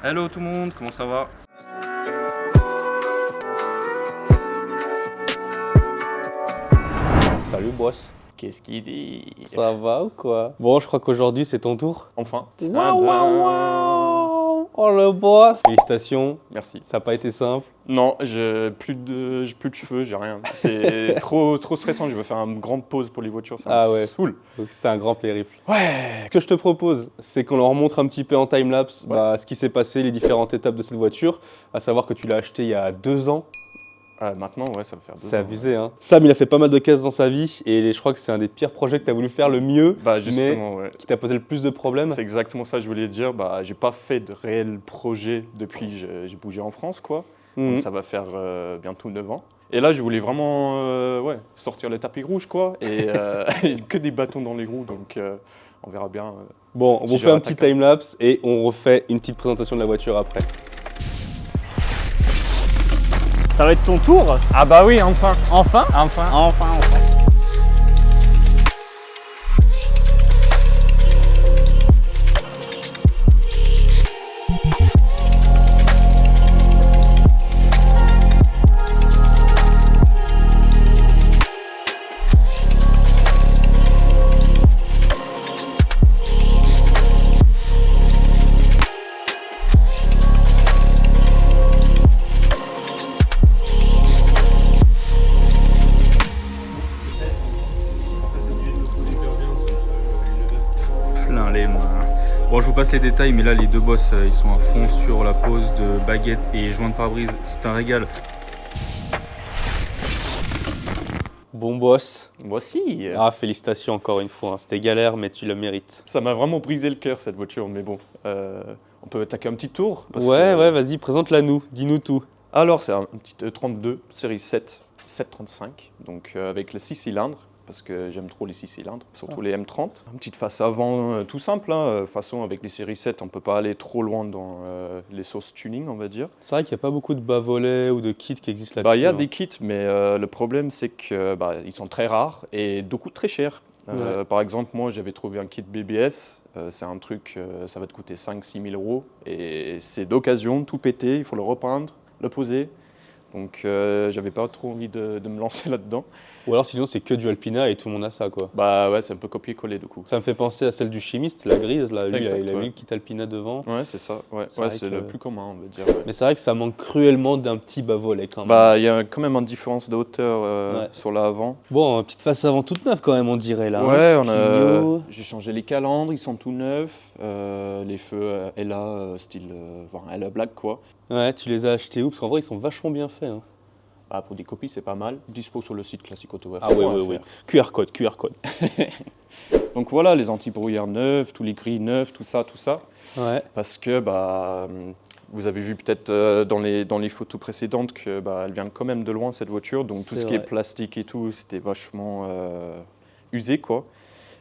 Hello tout le monde, comment ça va? Salut boss, Qu'est-ce qu'il dit? ça va ou quoi? Bon, je crois qu'aujourd'hui c'est ton tour. Enfin. Waouh, waouh, waouh! Oh le boss! Félicitations, Merci. ça n'a pas été simple. Non, j'ai plus de cheveux, j'ai rien. C'est trop stressant, je veux faire une grande pause pour les voitures, ça Ah me ouais. saoule. Donc c'était un grand périple. Ouais. Ce que je te propose, c'est qu'on leur montre un petit peu en timelapse Ouais. ce qui s'est passé, les différentes étapes de cette voiture, à savoir que tu l'as acheté il y a 2 ans. Maintenant, ouais, ça va faire 2 ans. C'est abusé, hein. Sam, il a fait pas mal de caisses dans sa vie et je crois que c'est un des pires projets que tu as voulu faire le mieux, Bah justement, ouais. qui t'a posé le plus de problèmes. C'est exactement ça que je voulais dire. Bah, j'ai pas fait de réel projet depuis que j'ai bougé en France, quoi. Mhm. Donc ça va faire bientôt 9 ans. Et là, je voulais vraiment sortir le tapis rouge, quoi. Et que des bâtons dans les roues, donc on verra bien. Bon, on Si vous je fait un rattaque, petit timelapse et on refait une petite présentation de la voiture après. Ça va être ton tour? Ah bah oui, enfin. Enfin? Enfin. Enfin. Plein les mains. Bon, je vous passe les détails, mais là les deux boss ils sont à fond sur la pose de baguette et joint de pare-brise. C'est un régal. Bon boss. Voici. Ah, félicitations encore une fois, hein. C'était galère mais tu le mérites. Ça m'a vraiment brisé le cœur cette voiture, mais bon, on peut attaquer un petit tour. parce Ouais, que- ouais, vas-y, présente-la nous, dis-nous tout. Alors, c'est un petit 32, série 735, donc avec le 6 cylindres, parce que j'aime trop les 6 cylindres, surtout les M30. Une petite face avant tout simple, hein. De toute façon, avec les séries 7, on ne peut pas aller trop loin dans les sauces tuning, on va dire. C'est vrai qu'il n'y a pas beaucoup de bas-volets ou de kits qui existent là-dessus. Bah, il y a hein. des kits, mais le problème, c'est que ils sont très rares et de coûtent très cher. Par exemple, moi, j'avais trouvé un kit BBS. C'est un truc, ça va te coûter 5-6 000 euros. Et c'est d'occasion, tout péter, il faut le repeindre, le poser. Donc, j'avais pas trop envie de me lancer là-dedans. Ou alors sinon c'est que du Alpina et tout le monde a ça quoi. Bah ouais, c'est un peu copier-coller du coup. Ça me fait penser à celle du chimiste, la grise là, lui Exact, il a ouais. mis le kit Alpina devant. Ouais, c'est ça. Ouais, C'est vrai c'est que- le plus commun, on va dire. Ouais. Mais c'est vrai que ça manque cruellement d'un petit bas-volet quand même. Bah, il y a quand même une différence de hauteur Ouais. sur l'avant. Bon, petite face avant toute neuve quand même on dirait là. Ouais, hein. Clio. j'ai changé les calandres, ils sont tout neufs. Les feux Ella, style Ella Black, quoi. Ouais, tu les as achetés où? Parce qu'en vrai ils sont vachement bien faits. Hein. Ah, pour des copies, c'est pas mal. Dispo sur le site Classic Auto. Ah ouais, ouais, ouais. QR code, QR code. Donc voilà, les anti-brouillards neufs, tous les grilles neufs, tout ça. Ouais. Parce que vous avez vu peut-être dans les photos précédentes que elle vient quand même de loin cette voiture. Donc tout C'est ce qui est vrai. plastique et tout, c'était vachement usé, quoi.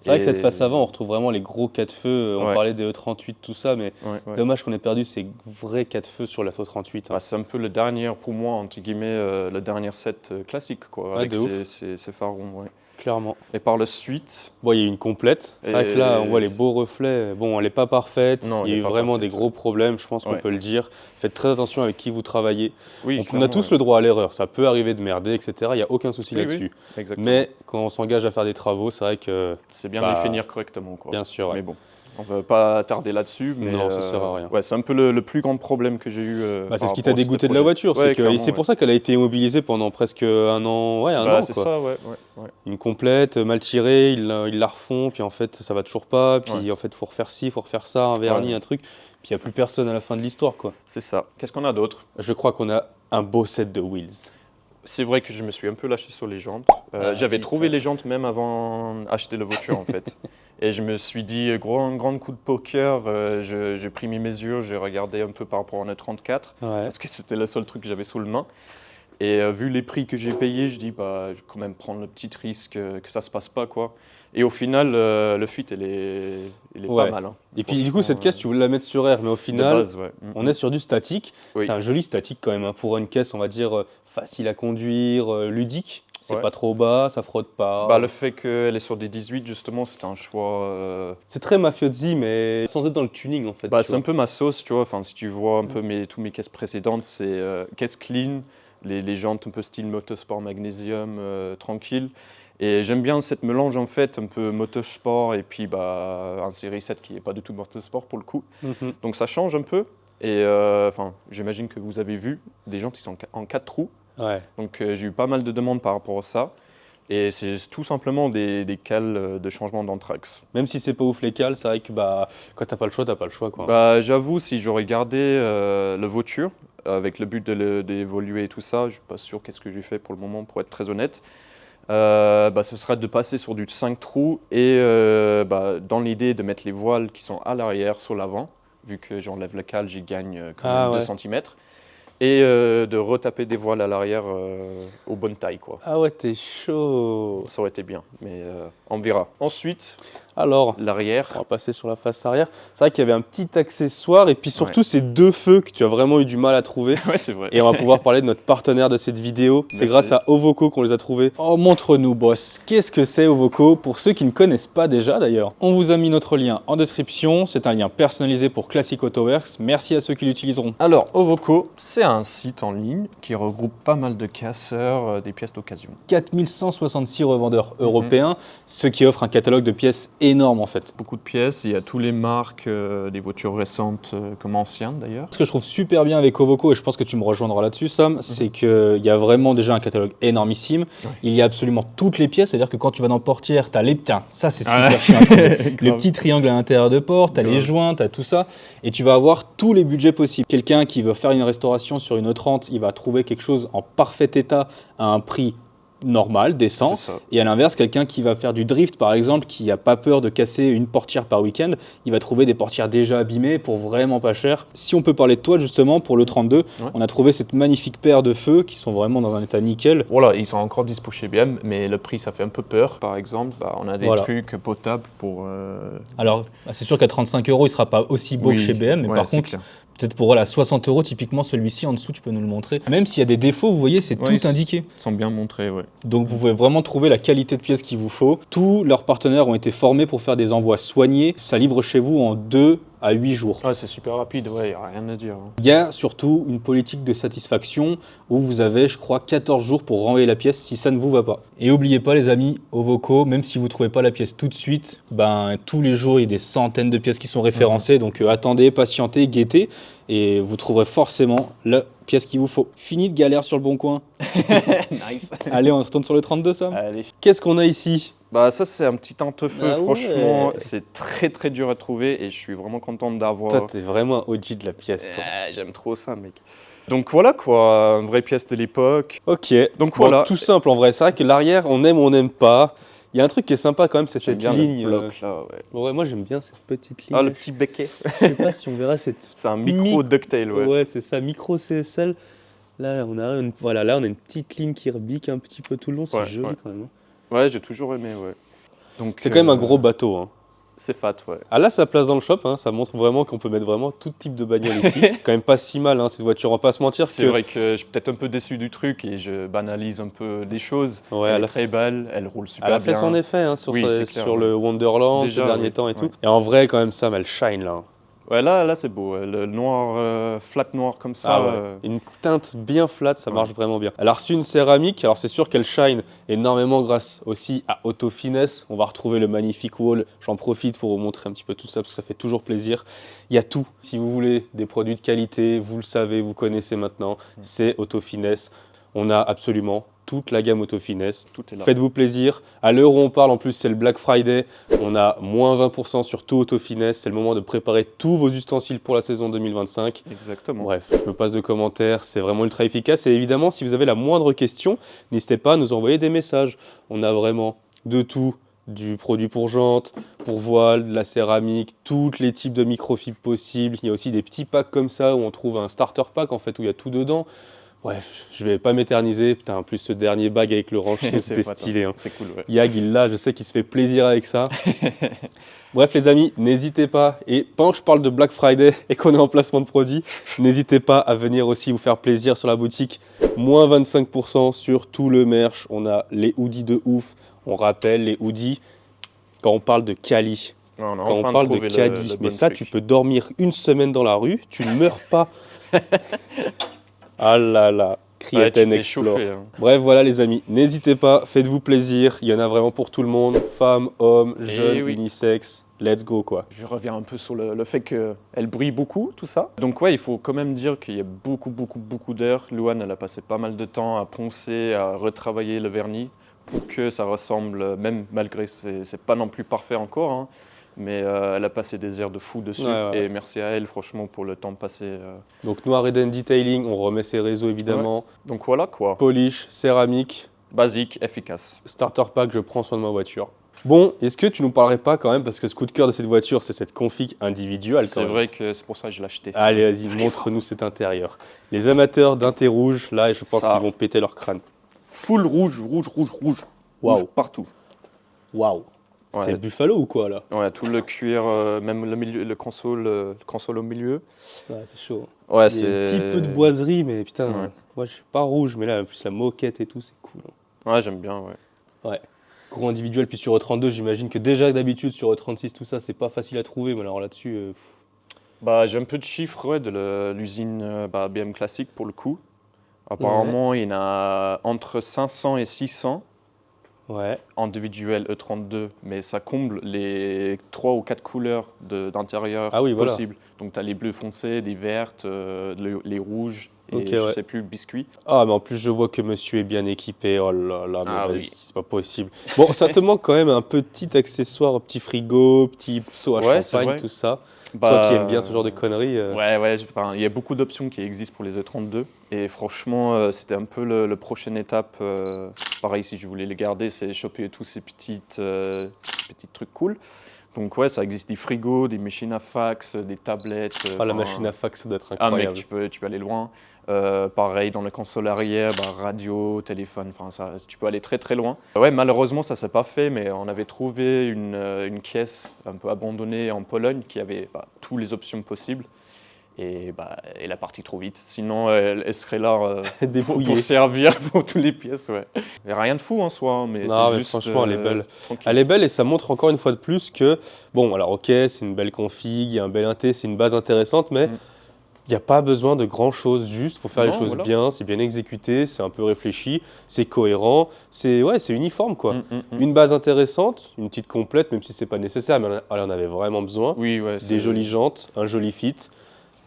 C'est vrai que Et- cette face avant, on retrouve vraiment les gros 4 feux. On Ouais. parlait des E38, tout ça, mais Ouais. dommage qu'on ait perdu ces vrais 4 feux sur la E38. hein. C'est un peu le dernier, pour moi, entre guillemets, le dernier set classique, quoi, Ouais, avec de ouf. ces phares ronds. Ouais. Clairement. Et par la suite, Bon, il y a eu une complète. C'est vrai que là, on voit les beaux reflets. Bon, elle n'est pas parfaite. Non, il y a elle eu est pas vraiment parfaite, des gros problèmes, je pense qu'on Ouais. peut le dire. Faites très attention avec qui vous travaillez. oui, On a clairement, tous ouais. le droit à l'erreur. Ça peut arriver de merder, etc. Il n'y a aucun souci Oui, là-dessus. oui, exactement. Mais quand on s'engage à faire des travaux, c'est vrai que, C'est bien de les bah, finir correctement, quoi. bien sûr, ouais. Mais bon, on va pas tarder là-dessus. Mais Non, ça sert à rien. Ouais, c'est un peu le plus grand problème que j'ai eu. c'est ce qui t'a dégoûté de la voiture. Ouais, Et c'est pour ça qu'elle a été immobilisée pendant presque un an. Ouais, un an. C'est quoi. ça, ouais. Une complète, mal tirée, ils la refont, puis en fait ça va toujours pas, puis Ouais. en fait il faut refaire ci, il faut refaire ça, un vernis, Ouais. un truc, puis il n'y a plus personne à la fin de l'histoire quoi. C'est ça. Qu'est-ce qu'on a d'autre? Je crois qu'on a un beau set de wheels. C'est vrai que je me suis un peu lâché sur les jantes. J'avais vite, trouvé ça. les jantes même avant d'acheter la voiture en fait. Et je me suis dit, grand coup de poker, j'ai pris mes mesures, j'ai regardé un peu par rapport à un 34, Ouais. parce que c'était le seul truc que j'avais sous le main. Et vu les prix que j'ai payés, je dis, je vais quand même prendre le petit risque que ça se passe pas, quoi. Et au final, le fit, il est Ouais. pas mal. Hein. Et puis du coup Franchement, cette caisse tu voulais la mettre sur air, mais au de final base, ouais. on est sur du statique. Oui. C'est un joli statique quand même, hein, pour une caisse on va dire facile à conduire, ludique. C'est Ouais. pas trop bas, ça frotte pas. Bah, le fait qu'elle est sur des 18, justement, c'était un choix. C'est très mafiosi, mais sans être dans le tuning en fait. Bah, tu c'est un vois. peu ma sauce, tu vois. Enfin, si tu vois un peu tous mes caisses précédentes, c'est caisse clean, les jantes un peu style motosport magnésium, tranquille. Et j'aime bien cette mélange en fait, un peu motosport et puis bah, un série 7 qui n'est pas du tout motosport pour le coup. Mhm. Donc ça change un peu. Et enfin, j'imagine que vous avez vu des jantes qui sont en 4 trous. Ouais. Donc j'ai eu pas mal de demandes par rapport à ça. Et c'est tout simplement des cales de changement d'anthrax. Même si c'est pas ouf les cales, c'est vrai que bah, quand t'as pas le choix quoi. Bah, j'avoue, si j'aurais gardé le voiture, avec le but d'évoluer et tout ça, je suis pas sûr qu'est-ce que j'ai fait pour le moment, pour être très honnête. Bah, ce serait de passer sur du 5 trous et bah, dans l'idée de mettre les voiles qui sont à l'arrière sur l'avant, vu que j'enlève la cale, j'y gagne quand même 2 cm. Et de retaper des voiles à l'arrière aux bonnes tailles, quoi. Ah ouais, t'es chaud. Ça aurait été bien, mais on verra. Ensuite, Alors, on l'arrière. va passer sur la face arrière. C'est vrai qu'il y avait un petit accessoire et puis surtout ces deux feux que tu as vraiment eu du mal à trouver. Ouais, c'est vrai. Et on va pouvoir parler de notre partenaire de cette vidéo. C'est Merci. grâce à Ovoco qu'on les a trouvés. Oh, montre-nous, boss. Qu'est-ce que c'est Ovoco pour ceux qui ne connaissent pas déjà d'ailleurs? On vous a mis notre lien en description. C'est un lien personnalisé pour Classic Autoworks. Merci à ceux qui l'utiliseront. Alors, Ovoco, c'est un site en ligne qui regroupe pas mal de casseurs, des pièces d'occasion. 4166 revendeurs européens, ce qui offre un catalogue de pièces énorme en fait. Beaucoup de pièces, il y a toutes les marques, des voitures récentes comme anciennes d'ailleurs. Ce que je trouve super bien avec Ovoco, et je pense que tu me rejoindras là-dessus Sam, c'est qu'il y a vraiment déjà un catalogue énormissime. Ouais. Il y a absolument toutes les pièces, c'est-à-dire que quand tu vas dans Portière, tu as les... Tiens, ça c'est super chiant à trouver. Le petit triangle à l'intérieur de porte, tu as les Grave. joints, tu as tout ça, et tu vas avoir tous les budgets possibles. Quelqu'un qui veut faire une restauration sur une E30, il va trouver quelque chose en parfait état à un prix normal, décent. C'est ça. Et à l'inverse, quelqu'un qui va faire du drift, par exemple, qui n'a pas peur de casser une portière par week-end, il va trouver des portières déjà abîmées pour vraiment pas cher. Si on peut parler de toi, justement, pour le 32, on a trouvé cette magnifique paire de feux qui sont vraiment dans un état nickel. Voilà, ils sont encore dispo chez BM, mais le prix ça fait un peu peur. Par exemple, bah, on a des Voilà. trucs potables pour. Alors, c'est sûr qu'à 35 €, il ne sera pas aussi beau Oui, que chez BM, mais ouais, par c'est contre, clair. peut-être pour voilà, 60 €, typiquement celui-ci en dessous, tu peux nous le montrer. Même s'il y a des défauts, vous voyez, c'est Ouais, tout indiqué. Ils sont bien montrés, ouais. Donc vous pouvez vraiment trouver la qualité de pièces qu'il vous faut. Tous leurs partenaires ont été formés pour faire des envois soignés. Ça livre chez vous en 2 à 8 jours. Ah, c'est super rapide, ouais, il n'y a rien à dire. Il y a surtout une politique de satisfaction où vous avez, je crois, 14 jours pour renvoyer la pièce si ça ne vous va pas. Et n'oubliez pas les amis, Ovoco, même si vous ne trouvez pas la pièce tout de suite, ben, tous les jours il y a des centaines de pièces qui sont référencées. Donc attendez, patientez, guettez et vous trouverez forcément la pièce qu'il vous faut. Fini de galère sur le bon coin. Nice. Allez, on retourne sur le 32 Sam. Allez. Qu'est-ce qu'on a ici? Bah, ça, c'est un petit tente-feu, Ah ouais. franchement, c'est très très dur à trouver et je suis vraiment content d'avoir. Toi, t'es vraiment un OG de la pièce, toi. J'aime trop ça, mec. Donc voilà quoi, une vraie pièce de l'époque. Ok. Donc Bon, voilà. tout simple en vrai. C'est vrai que l'arrière, on aime ou on n'aime pas. Il y a un truc qui est sympa quand même, c'est J'aime cette bien ligne. le bloc là, ouais. Ouais, moi j'aime bien cette petite ligne. Ah, le petit becquet. Je sais pas si on verra cette. C'est un micro ducktail, ouais. Ouais, c'est ça, micro CSL. Là, on a voilà, là, on a une petite ligne qui rebique un petit peu tout le long. C'est Ouais, joli ouais. quand même. Ouais, j'ai toujours aimé, ouais. Donc C'est quand même un gros bateau. Hein. C'est fat, ouais. Ah là, sa place dans le shop, hein, ça montre vraiment qu'on peut mettre vraiment tout type de bagnole ici. Quand même pas si mal, hein, cette voiture, on va pas se mentir. C'est vrai que je suis peut-être un peu déçu du truc et je banalise un peu des choses. Ouais, Elle elle est a très belle, elle roule super Elle a bien. fait son effet hein, sur, Oui, sa- c'est clair, sur ouais. le Wonderland Déjà, ces derniers oui, temps et tout. ouais. Et en vrai, quand même, Sam, elle shine là. Ouais, là c'est beau. Le noir, flat noir comme ça. Ah ouais. Une teinte bien flat, ça Ouais. marche vraiment bien. Elle a reçu une céramique, alors c'est sûr qu'elle shine énormément grâce aussi à Auto Finesse. On va retrouver le magnifique wall. J'en profite pour vous montrer un petit peu tout ça parce que ça fait toujours plaisir. Il y a tout. Si vous voulez des produits de qualité, vous le savez, vous connaissez maintenant, c'est Auto Finesse. On a absolument toute la gamme Auto Finesse. Tout est là. Faites-vous plaisir. À l'heure où on parle, en plus, c'est le Black Friday. On a moins 20% sur tout Auto Finesse. C'est le moment de préparer tous vos ustensiles pour la saison 2025. Exactement. Bref, je me passe de commentaires, c'est vraiment ultra efficace. Et évidemment, si vous avez la moindre question, n'hésitez pas à nous envoyer des messages. On a vraiment de tout, du produit pour jantes, pour voile, de la céramique, tous les types de microfibres possibles. Il y a aussi des petits packs comme ça où on trouve un starter pack en fait où il y a tout dedans. Bref, je vais pas m'éterniser. Putain, en plus, ce dernier bag avec le ranch, c'était pas stylé. Hein. C'est cool, ouais. Yag, il l'a, je sais qu'il se fait plaisir avec ça. Bref, les amis, n'hésitez pas. Et pendant que je parle de Black Friday et qu'on est en placement de produits, n'hésitez pas à venir aussi vous faire plaisir sur la boutique. Moins 25% sur tout le merch. On a les hoodies de ouf. On rappelle, les hoodies, quand on parle de Cali, Ouais, on a quand enfin on parle de trouvé caddie, le mais bon ça, truc. tu peux dormir une semaine dans la rue, tu ne meurs pas. Ah là là, Ouais, Create tu and t'es Explore. chauffé, hein. Bref, voilà les amis, n'hésitez pas, faites-vous plaisir. Il y en a vraiment pour tout le monde, femmes, hommes, jeunes, oui. unisex. Let's go quoi. Je reviens un peu sur le fait qu'elle brille beaucoup, tout ça. Donc ouais, il faut quand même dire qu'il y a beaucoup d'heures. Louane, elle a passé pas mal de temps à poncer, à retravailler le vernis pour que ça ressemble, même malgré c'est pas non plus parfait encore, hein, mais elle a passé des heures de fou dessus. Ouais. Et merci à elle, franchement, pour le temps passé. Donc Noir Eden Detailing, on remet ses réseaux évidemment. Donc voilà quoi. Polish, céramique, Basique, efficace. starter pack, je prends soin de ma voiture. Bon, est-ce que tu nous parlerais pas quand même, parce que ce coup de cœur de cette voiture, c'est cette config individuelle quand C'est même. vrai que c'est pour ça que je l'ai acheté. Allez, vas-y, montre-nous cet intérieur. Les amateurs d'un thé rouge, là, je pense Ça. qu'ils vont péter leur crâne. Full rouge. Waouh. Rouge partout. Waouh. Ouais. C'est Buffalo ou quoi là? Ouais, tout le cuir, même le milieu, le console au milieu. Ouais, c'est chaud. Ouais, Il y a un petit peu de boiserie, mais putain, Ouais. moi je suis pas rouge, mais là, en plus la moquette et tout, c'est cool. Ouais, j'aime bien, ouais. Ouais. Gros individuel, puis sur E32, j'imagine que déjà d'habitude sur E36, tout ça, c'est pas facile à trouver, mais alors là-dessus, Bah, j'ai un peu de chiffres ouais, de l'usine BM Classique pour le coup. Apparemment, il y en a entre 500 et 600 ouais. individuels E32, mais ça comble les 3 ou 4 couleurs d'intérieur Ah oui, voilà. possibles. Donc, tu as les bleus foncés, des vertes, les rouges et Ok, je ouais. sais plus, biscuits. Ah, mais en plus, je vois que monsieur est bien équipé. Oh là là, mais Ah vas-y, oui. c'est pas possible. Bon, ça te manque quand même un petit accessoire, petit frigo, petit seau à Ouais, c'est champagne, vrai. tout ça. Toi Bah, qui aimes bien ce genre de conneries. Ouais, enfin, il y a beaucoup d'options qui existent pour les E32 et franchement, c'était un peu le prochaine étape. Pareil, si je voulais les garder, c'est choper tous ces petits trucs cool. Donc ouais, ça existe des frigos, des machines à fax, des tablettes. Ah, la enfin, machine à fax, ça doit être Ah mec, incroyable. tu peux aller loin. Pareil, dans la console arrière, radio, téléphone, enfin ça, tu peux aller très loin. Ouais, malheureusement, ça s'est pas fait, mais on avait trouvé une caisse un peu abandonnée en Pologne qui avait toutes les options possibles. Et elle est partie trop vite. Sinon, elle serait là Dépouillée. pour servir pour toutes les pièces. Ouais. Et rien de fou en soi, hein, mais Non, c'est mais juste. franchement, elle est belle. Tranquille. Elle est belle et ça montre encore une fois de plus que, bon, alors ok, c'est une belle config, il y a un bel inté, c'est une base intéressante, mais il n'y a pas besoin de grand chose, juste, il faut faire les Non, choses voilà. bien, c'est bien exécuté, c'est un peu réfléchi, c'est cohérent, c'est uniforme quoi. Une base intéressante, une petite complète, même si c'est pas nécessaire, mais elle en avait vraiment besoin. Oui, ouais. Des jolies jantes, un joli fit,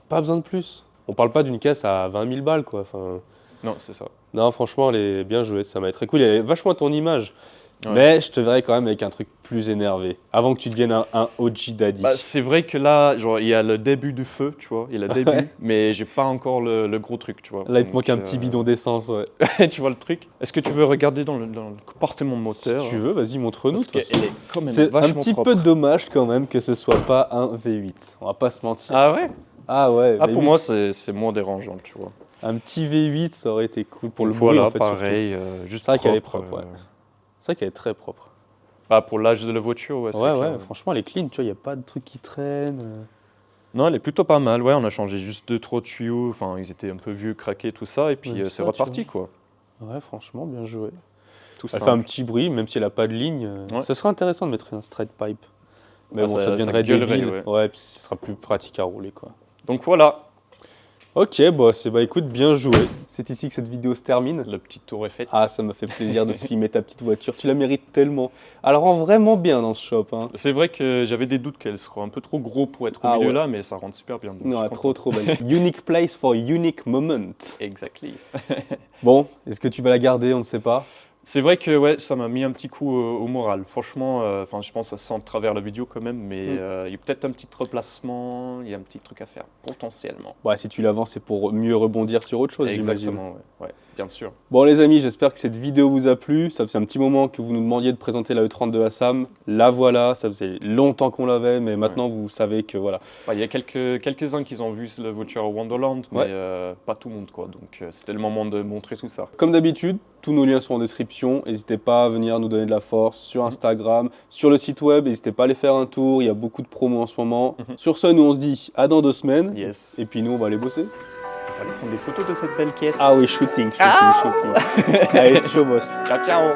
pas besoin de plus. On parle pas d'une caisse à 20 000 balles quoi. Enfin, Non, c'est ça. non, franchement, elle est bien jouée, ça m'a été très cool. Elle est vachement à ton image. Ouais. Mais je te verrais quand même avec un truc plus énervé, avant que tu deviennes un OG daddy. Bah, c'est vrai que là, genre, il y a le début du feu, tu vois, il y a le début, mais j'ai pas encore le gros truc, tu vois. Là, il te Donc, manque un petit bidon d'essence, ouais. tu vois le truc? Est-ce que tu veux regarder dans le compartiment Si moteur? tu veux, vas-y, montre-nous. Parce de toute façon. qu'elle est quand même C'est un vachement petit propre. peu dommage quand même que ce soit pas un V8. On va pas se mentir. Ah ouais? Ah ouais. Ah, pour V8, moi, c'est moins dérangeant, tu vois. un petit V8, ça aurait été cool pour le voilà, bruit en fait. surtout. pareil, juste C'est vrai qu'elle est propre, propre, ouais. C'est vrai qu'elle est très propre. pour l'âge de la voiture, ouais, c'est Ouais, clair. ouais, franchement, elle est clean, tu vois, il n'y a pas de trucs qui traînent. Non, elle est plutôt pas mal, ouais, on a changé juste 2-3 tuyaux, enfin, ils étaient un peu vieux, craqués, tout ça, et puis Ouais, c'est ça, reparti, quoi. Ouais, franchement, bien joué. Tout Elle simple. fait un petit bruit, même si elle n'a pas de ligne. Ouais. Ce serait intéressant de mettre un straight pipe. Mais Ah, bon, ça ça deviendrait gueulerait, débile. ouais. Puis ce sera plus pratique à rouler, quoi. Donc voilà, Ok, boss, écoute, bien joué. C'est ici que cette vidéo se termine. le petit tour est fait. Ah, ça m'a fait plaisir de te filmer ta petite voiture. Tu la mérites tellement. Elle rend vraiment bien dans ce shop. Hein. C'est vrai que j'avais des doutes qu'elle sera un peu trop gros pour être au Ah milieu ouais. là, mais ça rentre super bien. donc je Non, suis elle est trop, content. trop belle. Unique place for unique moment. Exactly. Bon, est-ce que tu vas la garder? On ne sait pas. C'est vrai que ouais, ça m'a mis un petit coup au moral. Franchement, enfin, je pense que ça se sent à travers la vidéo quand même, mais il y a peut-être un petit replacement, il y a un petit truc à faire, potentiellement. Bah, si tu la vends, c'est pour mieux rebondir sur autre chose, j'imagine. Exactement, ouais. Bien sûr. Bon les amis, j'espère que cette vidéo vous a plu. Ça faisait un petit moment que vous nous demandiez de présenter la E32 à Sam. La voilà, ça faisait longtemps qu'on l'avait, mais maintenant vous savez que voilà. Il y a quelques-uns qui ont vu le Virtual Wonderland, mais pas tout le monde, quoi. Donc c'était le moment de montrer tout ça. Comme d'habitude, tous nos liens sont en description. N'hésitez pas à venir nous donner de la force sur Instagram, sur le site web. N'hésitez pas à aller faire un tour. Il y a beaucoup de promos en ce moment. Sur ce, nous on se dit à dans 2 semaines. Yes. Et puis nous, on va aller bosser. Il fallait prendre des photos de cette belle caisse. Ah oui, shooting. Allez, ciao boss. Ciao, ciao.